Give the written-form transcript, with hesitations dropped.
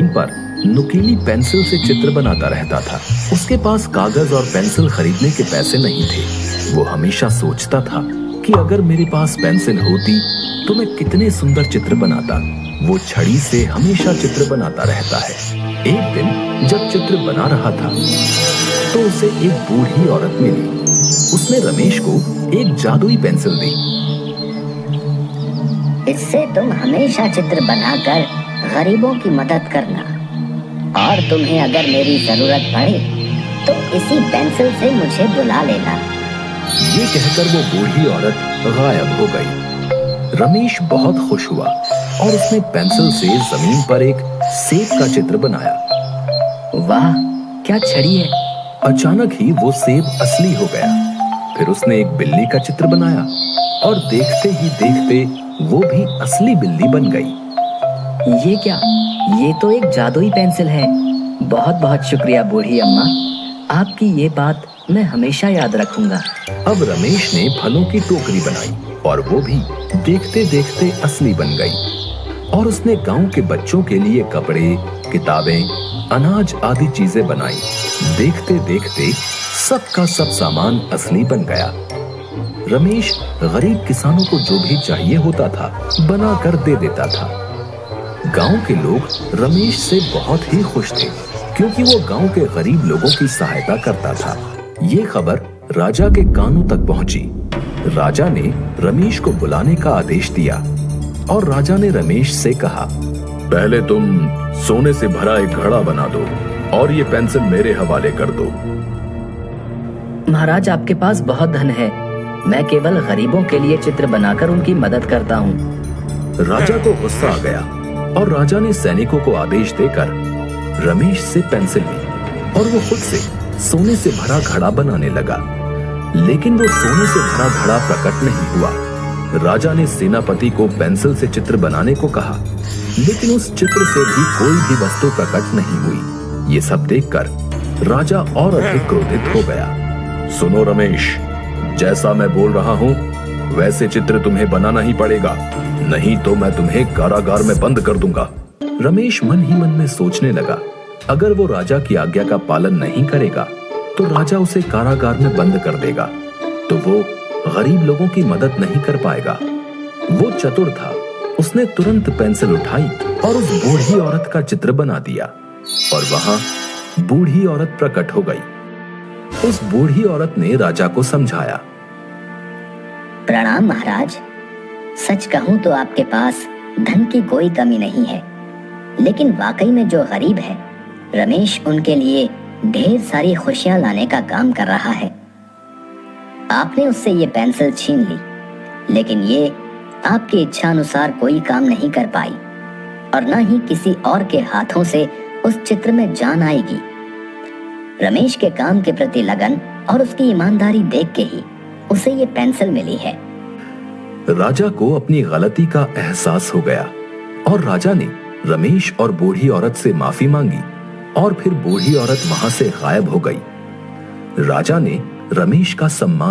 पर नुकीली पेंसिल से चित्र बनाता रहता था। उसके पास कागज और पेंसिल खरीदने के पैसे नहीं थे। वो हमेशा सोचता था कि अगर मेरे पास पेंसिल होती तो मैं कितने सुंदर चित्र बनाता। वो छड़ी से हमेशा चित्र बनाता रहता है। एक दिन जब चित्र बना रहा था तो उसे एक बूढ़ी औरत मिली। उसने रमेश को एक जादुई पेंसिल दी। इससे तुम हमेशा चित्र बनाकर गरीबों की मदद करना, और तुम्हें अगर मेरी जरूरत पड़े तो इसी पेंसिल से मुझे बुला लेना। ये कहकर वो बूढ़ी औरत गायब हो गई। रमेश बहुत खुश हुआ और उसने पेंसिल से जमीन पर एक सेब का चित्र बनाया। वाह, क्या छड़ी है! अचानक ही वो सेब असली हो गया। फिर उसने एक बिल्ली का चित्र बनाया और देखते ही देखते वो भी असली बिल्ली बन गई। ये क्या? ये तो एक जादुई पेंसिल है। बहुत बहुत शुक्रिया बूढ़ी अम्मा, आपकी ये बात मैं हमेशा याद रखूंगा। अब रमेश ने फलों की टोकरी बनाई और वो भी देखते देखते असली बन गई। और उसने गांव के बच्चों के लिए कपड़े, किताबें, अनाज आदि चीजें बनाई। देखते देखते सबका सब सामान असली बन गया। रमेश गरीब किसानों को जो भी चाहिए होता था बना कर दे देता था। गांव के लोग रमेश से बहुत ही खुश थे क्योंकि वो गांव के गरीब लोगों की सहायता करता था। ये खबर राजा के कानों तक पहुंची। राजा ने रमेश को बुलाने का आदेश दिया और राजा ने रमेश से कहा, पहले तुम सोने से भरा एक घड़ा बना दो और ये पेंसिल मेरे हवाले कर दो। महाराज, आपके पास बहुत धन है। मैं केवल गरीबों के लिए चित्र बनाकर उनकी मदद करता हूँ। राजा को गुस्सा आ गया और राजा ने सैनिकों को आदेश देकर रमेश से पेंसिल ली और वो खुद से सोने से भरा घड़ा बनाने लगा। लेकिन वो सोने से भरा घड़ा प्रकट नहीं हुआ। राजा ने सेनापति को पेंसिल से चित्र बनाने को कहा, लेकिन उस चित्र से भी कोई भी वस्तु प्रकट नहीं हुई। ये सब देखकर राजा और अधिक क्रोधित हो गया। सुनो रमेश, जैसा मैं बोल रहा हूँ वैसे चित्र तुम्हें बनाना ही पड़ेगा, नहीं तो मैं तुम्हें कारागार में बंद कर दूंगा। रमेश मन ही मन में सोचने लगा, अगर वो राजा की आज्ञा का पालन नहीं करेगा तो राजा उसे कारागार में बंद कर देगा, तो वो गरीब लोगों की मदद नहीं कर पाएगा। वो चतुर था, उसने तुरंत पेंसिल उठाई और उस बूढ़ी औरत का चित्र बना दिया और वहां बूढ़ी औरत प्रकट हो गई। उस बूढ़ी औरत ने राजा को समझाया। प्रणाम महाराज, सच कहूं तो आपके पास धन की कोई कमी नहीं है, लेकिन वाकई में जो गरीब है रमेश, उनके लिए ढेर सारी खुशियां लाने का काम कर रहा है। आपने उससे ये पेंसिल छीन ली, लेकिन ये आपकी इच्छा अनुसार कोई काम नहीं कर पाई और न ही किसी और के हाथों से उस चित्र में जान आएगी। रमेश के काम के प्रति लगन और उसकी ईमानदारी देख के ही उसे ये पेंसिल मिली है। राजा को अपनी गलती का एहसास हो गया और राजा ने रमेश और बूढ़ी औरत से माफी मांगी और फिर बूढ़ी औरत वहां से गायब हो गई। राजा ने रमेश का सम्मान